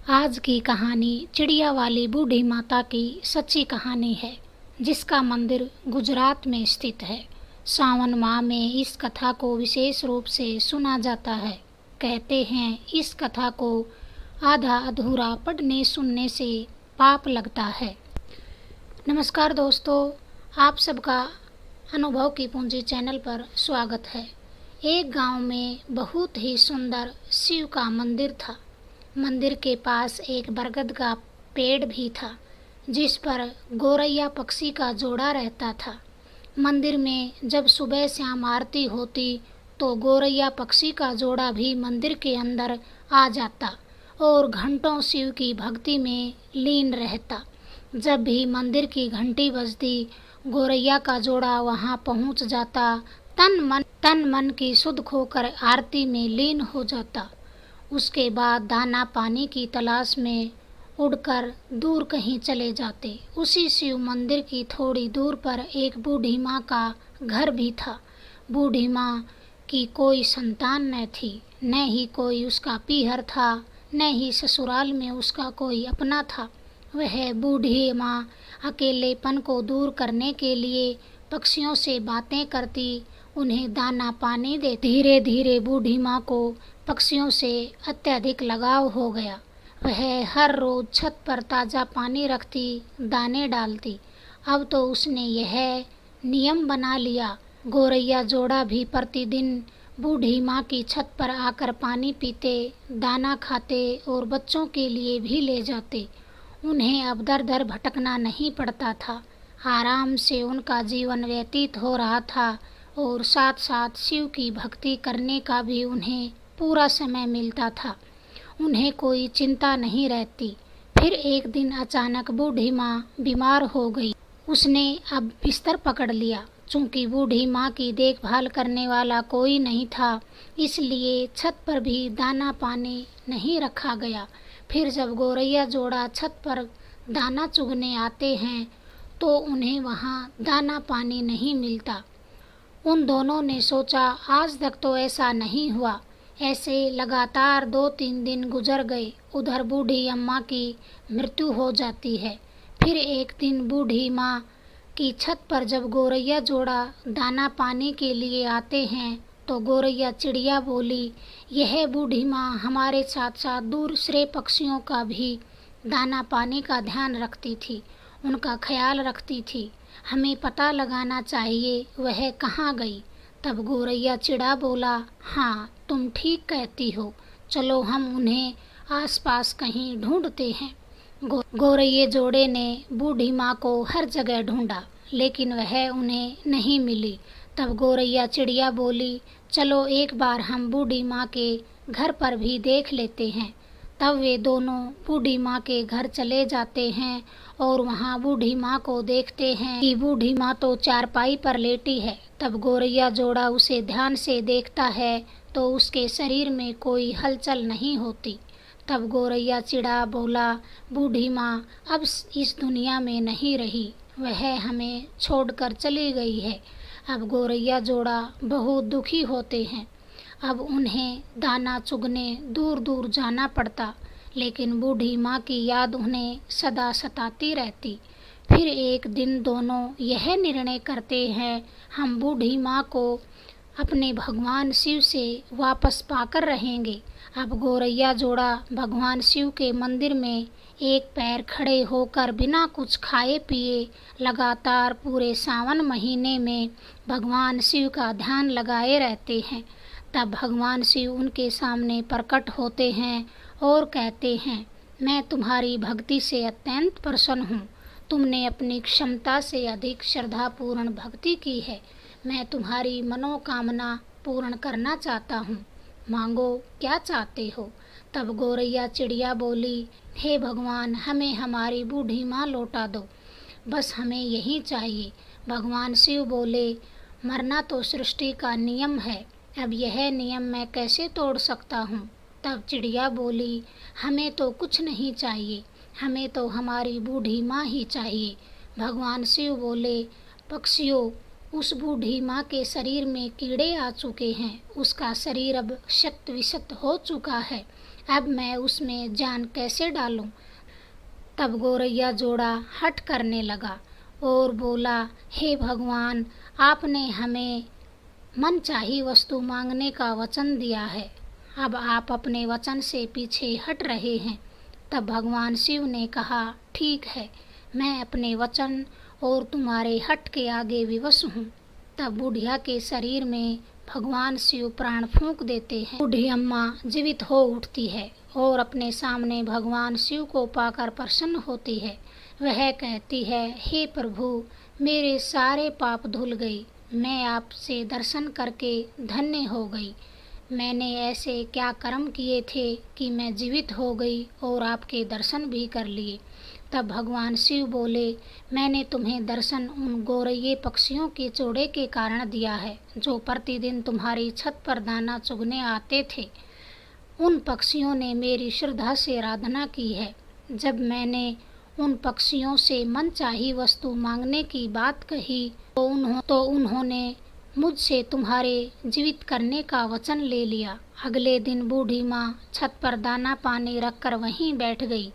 आज की कहानी चिड़िया वाली बूढ़ी माता की सच्ची कहानी है, जिसका मंदिर गुजरात में स्थित है। सावन माह में इस कथा को विशेष रूप से सुना जाता है। कहते हैं इस कथा को आधा अधूरा पढ़ने सुनने से पाप लगता है। नमस्कार दोस्तों, आप सबका अनुभव की पूंजी चैनल पर स्वागत है। एक गांव में बहुत ही सुंदर शिव का मंदिर था। मंदिर के पास एक बरगद का पेड़ भी था, जिस पर गोरैया पक्षी का जोड़ा रहता था। मंदिर में जब सुबह शाम आरती होती तो गोरैया पक्षी का जोड़ा भी मंदिर के अंदर आ जाता और घंटों शिव की भक्ति में लीन रहता। जब भी मंदिर की घंटी बजती, गोरैया का जोड़ा वहां पहुंच जाता, तन मन की सुध खोकर आरती में लीन हो जाता। उसके बाद दाना पानी की तलाश में उड़कर दूर कहीं चले जाते। उसी शिव मंदिर की थोड़ी दूर पर एक बूढ़ी माँ का घर भी था। बूढ़ी माँ की कोई संतान न थी, न ही कोई उसका पीहर था, न ही ससुराल में उसका कोई अपना था। वह बूढ़ी माँ अकेलेपन को दूर करने के लिए पक्षियों से बातें करती, उन्हें दाना पानी दे। धीरे धीरे बूढ़ी माँ को पक्षियों से अत्यधिक लगाव हो गया। वह हर रोज छत पर ताज़ा पानी रखती, दाने डालती। अब तो उसने यह नियम बना लिया, गोरैया जोड़ा भी प्रतिदिन बूढ़ी माँ की छत पर आकर पानी पीते, दाना खाते और बच्चों के लिए भी ले जाते। उन्हें अब दर दर भटकना नहीं पड़ता था। आराम से उनका जीवन व्यतीत हो रहा था और साथ साथ शिव की भक्ति करने का भी उन्हें पूरा समय मिलता था। उन्हें कोई चिंता नहीं रहती। फिर एक दिन अचानक बूढ़ी माँ बीमार हो गई। उसने अब बिस्तर पकड़ लिया। चूंकि बूढ़ी माँ की देखभाल करने वाला कोई नहीं था, इसलिए छत पर भी दाना पानी नहीं रखा गया। फिर जब गोरैया जोड़ा छत पर दाना चुगने आते हैं तो उन्हें वहाँ दाना पानी नहीं मिलता। उन दोनों ने सोचा, आज तक तो ऐसा नहीं हुआ। ऐसे लगातार 2-3 दिन गुजर गए। उधर बूढ़ी अम्मा की मृत्यु हो जाती है। फिर एक दिन बूढ़ी माँ की छत पर जब गोरैया जोड़ा दाना पानी के लिए आते हैं तो गोरैया चिड़िया बोली, यह बूढ़ी माँ हमारे साथ साथ दूसरे पक्षियों का भी दाना पानी का ध्यान रखती थी, उनका ख्याल रखती थी। हमें पता लगाना चाहिए वह कहाँ गई। तब गोरैया चिड़ा बोला, हाँ तुम ठीक कहती हो, चलो हम उन्हें आसपास कहीं ढूंढते हैं। गोरैये जोड़े ने बूढ़ी माँ को हर जगह ढूंढा, लेकिन वह उन्हें नहीं मिली। तब गोरैया चिड़िया बोली, चलो एक बार हम बूढ़ी माँ के घर पर भी देख लेते हैं। तब वे दोनों बूढ़ी माँ के घर चले जाते हैं और वहाँ बूढ़ी माँ को देखते हैं कि बूढ़ी माँ तो चारपाई पर लेटी है। तब गोरैया जोड़ा उसे ध्यान से देखता है तो उसके शरीर में कोई हलचल नहीं होती। तब गोरैया चिड़ा बोला, बूढ़ी माँ अब इस दुनिया में नहीं रही, वह हमें छोड़कर चली गई है। अब गोरैया जोड़ा बहुत दुखी होते हैं। अब उन्हें दाना चुगने दूर दूर जाना पड़ता, लेकिन बूढ़ी माँ की याद उन्हें सदा सताती रहती। फिर एक दिन दोनों यह निर्णय करते हैं, हम बूढ़ी माँ को अपने भगवान शिव से वापस पाकर रहेंगे। अब गोरैया जोड़ा भगवान शिव के मंदिर में एक पैर खड़े होकर बिना कुछ खाए पिए लगातार पूरे सावन महीने में भगवान शिव का ध्यान लगाए रहते हैं। तब भगवान शिव उनके सामने प्रकट होते हैं और कहते हैं, मैं तुम्हारी भक्ति से अत्यंत प्रसन्न हूँ। तुमने अपनी क्षमता से अधिक श्रद्धापूर्ण भक्ति की है। मैं तुम्हारी मनोकामना पूर्ण करना चाहता हूँ। मांगो, क्या चाहते हो? तब गोरैया चिड़िया बोली, हे भगवान, हमें हमारी बूढ़ी माँ लौटा दो, बस हमें यही चाहिए। भगवान शिव बोले, मरना तो सृष्टि का नियम है, अब यह नियम मैं कैसे तोड़ सकता हूँ? तब चिड़िया बोली, हमें तो कुछ नहीं चाहिए, हमें तो हमारी बूढ़ी माँ ही चाहिए। भगवान शिव बोले, पक्षियों, उस बूढ़ी माँ के शरीर में कीड़े आ चुके हैं, उसका शरीर अब शक्त विशक्त हो चुका है। अब मैं उसमें जान कैसे डालूं? तब गौरैया जोड़ा हठ करने लगा और बोला, हे भगवान, आपने हमें मनचाही वस्तु मांगने का वचन दिया है, अब आप अपने वचन से पीछे हट रहे हैं। तब भगवान शिव ने कहा, ठीक है, मैं अपने वचन और तुम्हारे हट के आगे विवश हूँ। तब बुढ़िया के शरीर में भगवान शिव प्राण फूंक देते हैं। बूढ़ी अम्मा जीवित हो उठती है और अपने सामने भगवान शिव को पाकर प्रसन्न होती है। वह कहती है, हे प्रभु, मेरे सारे पाप धुल गई, मैं आपसे दर्शन करके धन्य हो गई। मैंने ऐसे क्या कर्म किए थे कि मैं जीवित हो गई और आपके दर्शन भी कर लिए। तब भगवान शिव बोले, मैंने तुम्हें दर्शन उन गौरैये पक्षियों के जोड़े के कारण दिया है जो प्रतिदिन तुम्हारी छत पर दाना चुगने आते थे। उन पक्षियों ने मेरी श्रद्धा से आराधना की है। जब मैंने उन पक्षियों से मनचाही वस्तु मांगने की बात कही तो उन्होंने मुझसे तुम्हारे जीवित करने का वचन ले लिया। अगले दिन बूढ़ी माँ छत पर दाना पानी रखकर वहीं बैठ गई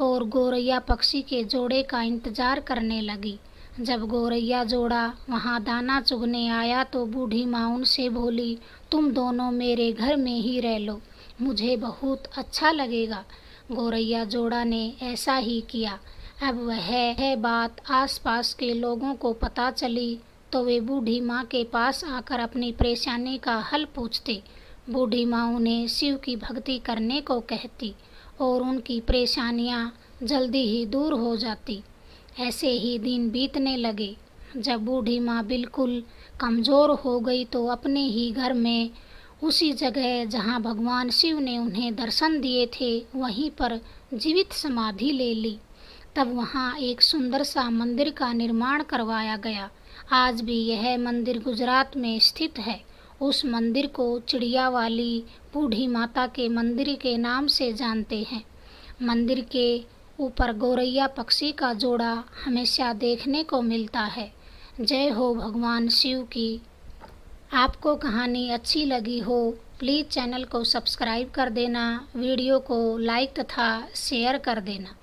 और गौरैया पक्षी के जोड़े का इंतजार करने लगी। जब गौरैया जोड़ा वहाँ दाना चुगने आया तो बूढ़ी माँ उनसे बोली, तुम दोनों मेरे घर में ही रह लो, मुझे बहुत अच्छा लगेगा। गौरैया जोड़ा ने ऐसा ही किया। अब वह बात आसपास के लोगों को पता चली तो वे बूढ़ी माँ के पास आकर अपनी परेशानी का हल पूछते। बूढ़ी माँ उन्हें शिव की भक्ति करने को कहती और उनकी परेशानियाँ जल्दी ही दूर हो जाती। ऐसे ही दिन बीतने लगे। जब बूढ़ी माँ बिल्कुल कमज़ोर हो गई तो अपने ही घर में उसी जगह जहाँ भगवान शिव ने उन्हें दर्शन दिए थे वहीं पर जीवित समाधि ले ली। तब वहाँ एक सुंदर सा मंदिर का निर्माण करवाया गया। आज भी यह मंदिर गुजरात में स्थित है। उस मंदिर को चिड़िया वाली बूढ़ी माता के मंदिर के नाम से जानते हैं। मंदिर के ऊपर गौरैया पक्षी का जोड़ा हमेशा देखने को मिलता है। जय हो भगवान शिव की। आपको कहानी अच्छी लगी हो प्लीज़ चैनल को सब्सक्राइब कर देना, वीडियो को लाइक तथा शेयर कर देना।